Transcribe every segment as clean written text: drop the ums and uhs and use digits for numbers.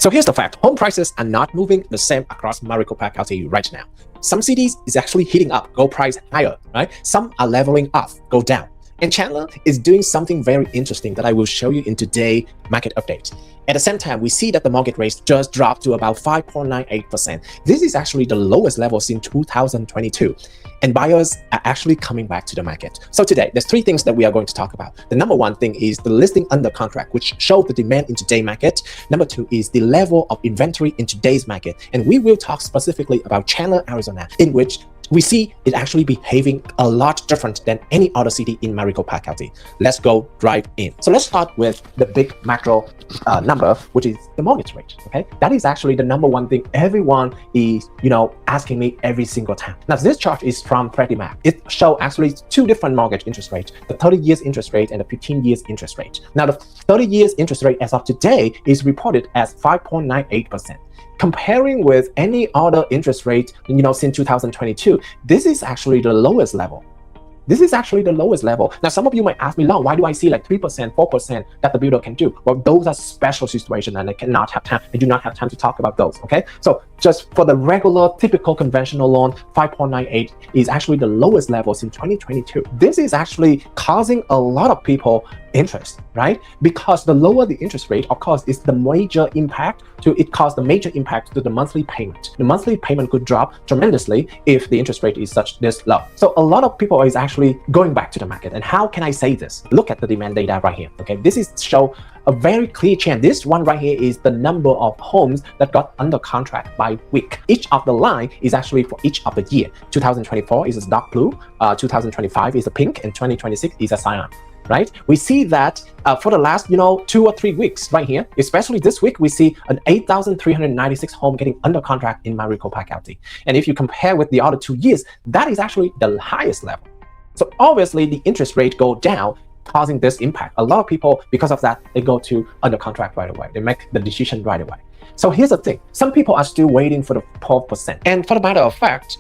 So here's the fact. Home prices are not moving the same across Maricopa County right now. Some cities is actually heating up, go price higher, right? Some are leveling off, go down. And Chandler is doing something very interesting that I will show you in today's market update. At the same time, we see that the mortgage rate just dropped to about 5.98%. This is actually the lowest level since 2022. And buyers are actually coming back to the market. So today, there's three things that we are going to talk about. The number one thing is the listing under contract, which shows the demand in today's market. Number two is the level of inventory in today's market. And we will talk specifically about Chandler, Arizona, in which we see it actually behaving a lot different than any other city in Maricopa County. Let's go right in. So let's start with the big macro number, which is the mortgage rate. Okay, that is actually the number one thing everyone is, asking me every single time. Now, this chart is from Freddie Mac. It shows actually two different mortgage interest rates: the 30 years interest rate and the 15 years interest rate. Now, the 30 years interest rate as of today is reported as 5.98%. Comparing with any other interest rate, since 2022, this is actually the lowest level. This is actually the lowest level. Now, some of you might ask me, Long, why do I see like 3%, 4% that the builder can do? Well, those are special situations and I cannot have time. I do not have time to talk about those, okay? So just for the regular, typical conventional loan, 5.98 is actually the lowest level since 2022. This is actually causing a lot of people interest, right? Because the lower the interest rate, of course, is the major impact it caused the major impact to the monthly payment. The monthly payment could drop tremendously if the interest rate is this low. So a lot of people is actually going back to the market. And how can I say this? Look at the demand data right here. Okay, this is show a very clear trend. This one right here is the number of homes that got under contract by week. Each of the line is actually for each of the year. 2024 is a dark blue, 2025 is a pink, and 2026 is a cyan. Right? We see that for the last, 2 or 3 weeks right here, especially this week, we see an 8,396 home getting under contract in Maricopa County. And if you compare with the other 2 years, that is actually the highest level. So obviously the interest rate go down, causing this impact. A lot of people, because of that, they go to under contract right away. They make the decision right away. So here's the thing. Some people are still waiting for the 12%. And for the matter of fact,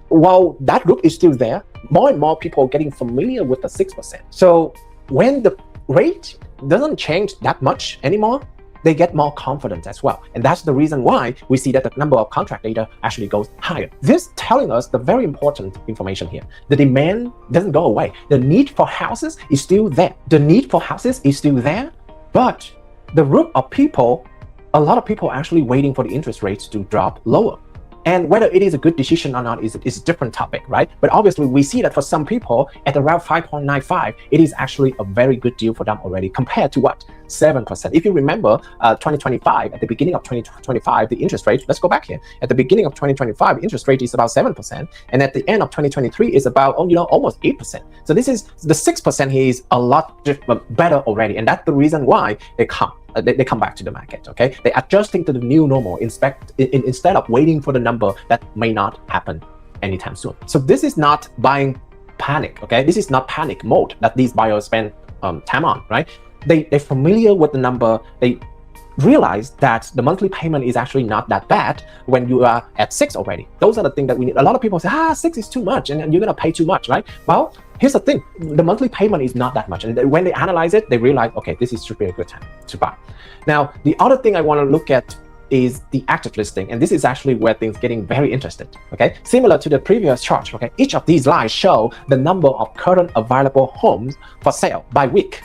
while that group is still there, more and more people are getting familiar with the 6%. So when the rate doesn't change that much anymore, they get more confident as well. And that's the reason why we see that the number of contract data actually goes higher. This telling us the very important information here. The demand doesn't go away. The need for houses is still there. The need for houses is still there, but the group of people, a lot of people are actually waiting for the interest rates to drop lower. And whether it is a good decision or not is a different topic, right? But obviously, we see that for some people, at around 5.95, it is actually a very good deal for them already, compared to what? 7%. If you remember, 2025, at the beginning of 2025, the interest rate, let's go back here. At the beginning of 2025, the interest rate is about 7%. And at the end of 2023, is about, almost 8%. So this is, the 6% here is a lot better already. And that's the reason why they come back to the market, okay? They're adjusting to the new normal instead of waiting for the number that may not happen anytime soon. So this is not buying panic, okay? This is not panic mode that these buyers spend time on, right? They're familiar with the number. They realize that the monthly payment is actually not that bad when you are at 6 already. Those are the things that we need. A lot of people say, 6 is too much and you're gonna pay too much, right? Well, here's the thing, the monthly payment is not that much. And when they analyze it, they realize, okay, this should be a good time to buy. Now, the other thing I wanna look at is the active listing. And this is actually where things getting very interesting, okay? Similar to the previous chart, okay? Each of these lines show the number of current available homes for sale by week,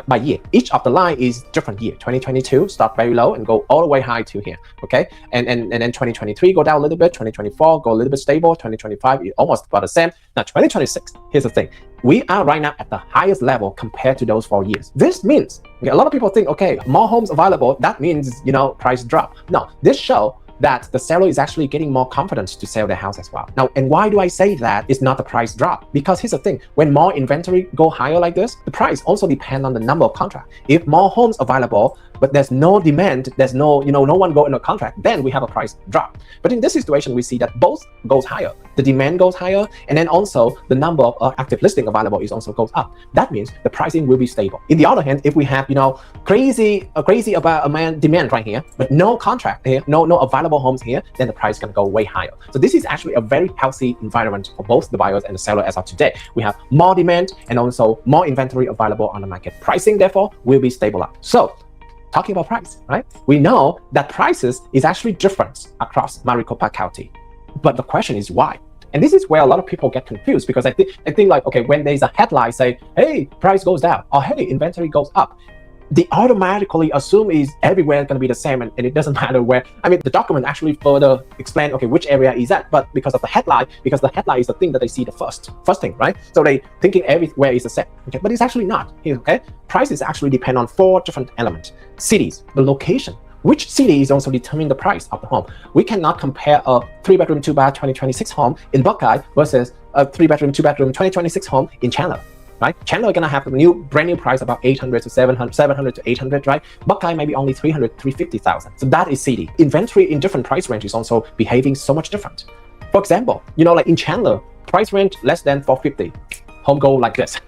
by year. Each of the line is different year. 2022 start very low and go all the way high to here, okay? And then 2023 go down a little bit, 2024 go a little bit stable, 2025 is almost about the same. Now 2026, here's the thing. We are right now at the highest level compared to those 4 years. This means, okay, a lot of people think, okay, more homes available, that means, price drop. No, this show that the seller is actually getting more confidence to sell their house as well. Now, and why do I say that it's not the price drop? Because here's the thing, when more inventory go higher like this, the price also depends on the number of contracts. If more homes available, but there's no demand, there's no one go in a contract, then we have a price drop. But in this situation, we see that both goes higher. The demand goes higher, and then also the number of active listing available is also goes up. That means the pricing will be stable. In the other hand, if we have crazy about demand right here, but no contract here, no available homes here, then the price can go way higher. So this is actually a very healthy environment for both the buyers and the seller as of today. We have more demand and also more inventory available on the market. Pricing, therefore, will be stabilized. So talking about price, right? We know that prices is actually different across Maricopa County. But the question is why? And this is where a lot of people get confused, because I think like, okay, when there's a headline say, hey, price goes down, or hey, inventory goes up, they automatically assume is everywhere going to be the same, and it doesn't matter where. I mean, the document actually further explain, okay, which area is that, but because of the headline, because the headline is the thing that they see the first thing, right? So they thinking everywhere is the same, okay? But it's actually not, okay? Prices actually depend on 4 different elements: cities, the location, which city is also determining the price of the home. We cannot compare a 3-bedroom, 2-bath 2026 home in Buckeye versus a 3-bedroom, 2-bedroom 2026 home in Chandler. Right? Chandler gonna have a brand new price about 800 to 700 to 800, right? Buckeye maybe only 300, 350,000. So that is city. Inventory in different price ranges also behaving so much different. For example, like in Chandler, price range less than 450, home go like this.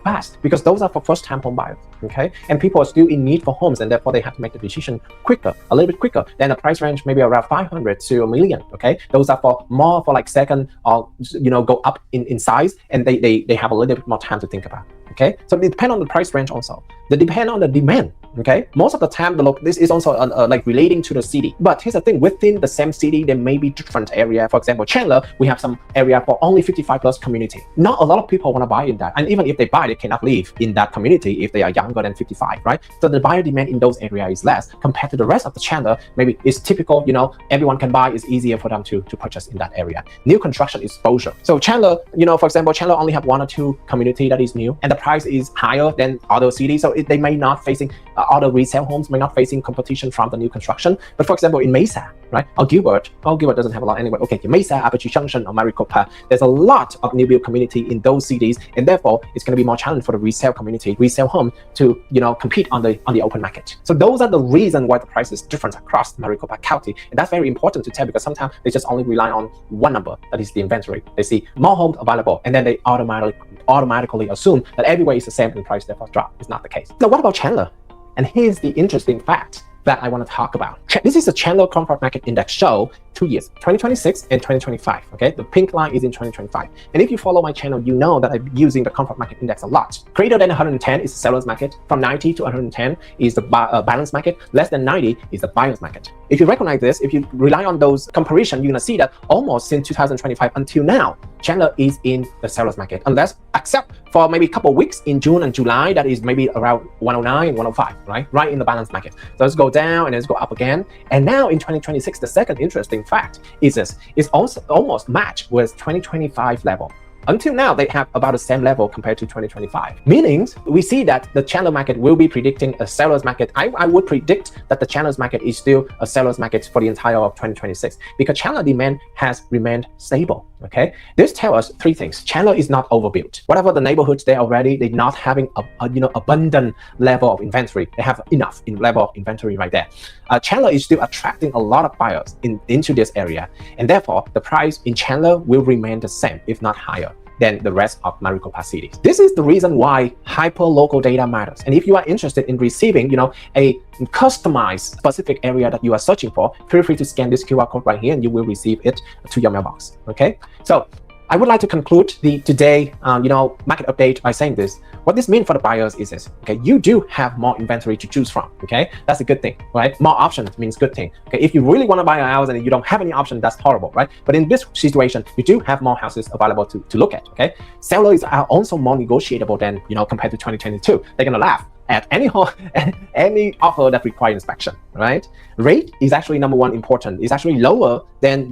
Fast, because those are for first-time home buyers, okay? And people are still in need for homes, and therefore they have to make the decision quicker, a little bit quicker. Then the price range maybe around 500 to a million, okay? Those are for more for like second or go up in size, and they have a little bit more time to think about. Okay, so it depends on the price range also. They depend on the demand. Okay, most of the time this is also like relating to the city. But here's the thing: within the same city, there may be different area. For example, Chandler, we have some area for only 55+ community. Not a lot of people want to buy in that, and even if they buy, they cannot live in that community if they are younger than 55, right? So the buyer demand in those areas is less compared to the rest of the Chandler. Maybe it's typical, everyone can buy. It's easier for them to purchase in that area. New construction exposure. So Chandler, for example, Chandler only have 1 or 2 community that is new, and the price is higher than other cities, so they may not facing other resale homes may not facing competition from the new construction. But for example, in Mesa, right, or Gilbert doesn't have a lot anyway. Okay, Mesa, Apache Junction, or Maricopa, there's a lot of new build community in those cities, and therefore it's going to be more challenging for the resale home to compete on the open market. So those are the reasons why the price is different across Maricopa County, and that's very important to tell, because sometimes they just only rely on one number, that is the inventory. They see more homes available, and then they automatically assume that everywhere is the same and the price therefore drop. It's not the case. Now, what about Chandler? And here's the interesting fact that I want to talk about. This is the Chandler Comfort Market Index show 2 years, 2026 and 2025. Okay, the pink line is in 2025. And if you follow my channel, you know that I'm using the Comfort Market Index a lot. Greater than 110 is the seller's market. From 90 to 110 is the balanced market. Less than 90 is the buyer's market. If you recognize this, if you rely on those comparison, you're gonna see that almost since 2025 until now, Chandler is in the seller's market, except for maybe a couple of weeks in June and July, that is maybe around 109, 105, right in the balanced market. So let's go down and let's go up again. And now in 2026, the second interesting fact is this: it's also almost matched with 2025 level. Until now, they have about the same level compared to 2025. Meaning, we see that the Chandler market will be predicting a seller's market. I would predict that the Chandler's market is still a seller's market for the entire of 2026, because Chandler demand has remained stable. Okay, this tells us 3 things. Chandler is not overbuilt. Whatever the neighborhoods they're already, they're not having abundant level of inventory. They have enough level of inventory right there. Chandler is still attracting a lot of buyers into this area, and therefore the price in Chandler will remain the same, if not higher, than the rest of Maricopa cities. This is the reason why hyper-local data matters. And if you are interested in receiving, a customized specific area that you are searching for, feel free to scan this QR code right here, and you will receive it to your mailbox. Okay, so I would like to conclude the today, market update by saying this. What this means for the buyers is this: okay, you do have more inventory to choose from. Okay, that's a good thing, right? More options means good thing. Okay, if you really want to buy a house and you don't have any option, that's horrible, right? But in this situation, you do have more houses available to look at. Okay, sellers are also more negotiable than compared to 2022. They're gonna laugh at any offer that requires inspection, right? Rate is actually number 1 important. It's actually lower than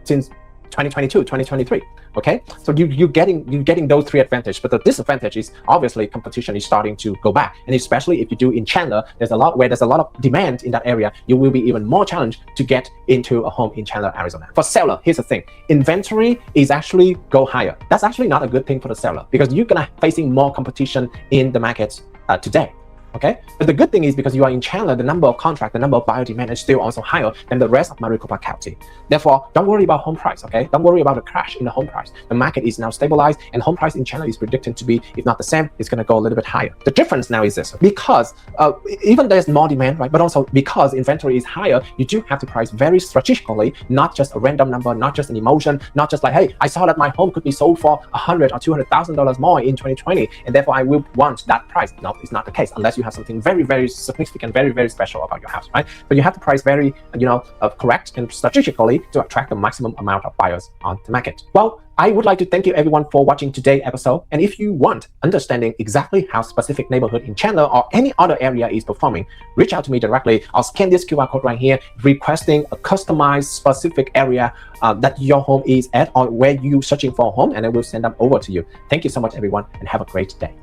since 2022, 2023. Okay, so you're getting those 3 advantages, but the disadvantage is obviously competition is starting to go back, and especially if you do in Chandler, there's a lot of demand in that area. You will be even more challenged to get into a home in Chandler, Arizona. For seller, here's the thing: inventory is actually go higher. That's actually not a good thing for the seller, because you're gonna facing more competition in the markets today. Okay, but the good thing is, because you are in Chandler, the number of contract, the number of buyer demand is still also higher than the rest of Maricopa County. Therefore, don't worry about home price. Okay, don't worry about the crash in the home price. The market is now stabilized, and home price in Chandler is predicted to be, if not the same, it's going to go a little bit higher. The difference now is this: because even there's more demand, right, but also because inventory is higher, you do have to price very strategically, not just a random number, not just an emotion, not just like, hey, I saw that my home could be sold for $100,000 or $200,000 more in 2020, and therefore I will want that price. No, it's not the case, unless you you have something very, very significant, very, very special about your house, right? But you have to price very, correct and strategically to attract the maximum amount of buyers on the market. Well, I would like to thank you everyone for watching today's episode. And if you want understanding exactly how specific neighborhood in Chandler or any other area is performing, reach out to me directly. I'll scan this QR code right here, requesting a customized specific area that your home is at or where you're searching for a home, and I will send them over to you. Thank you so much, everyone, and have a great day.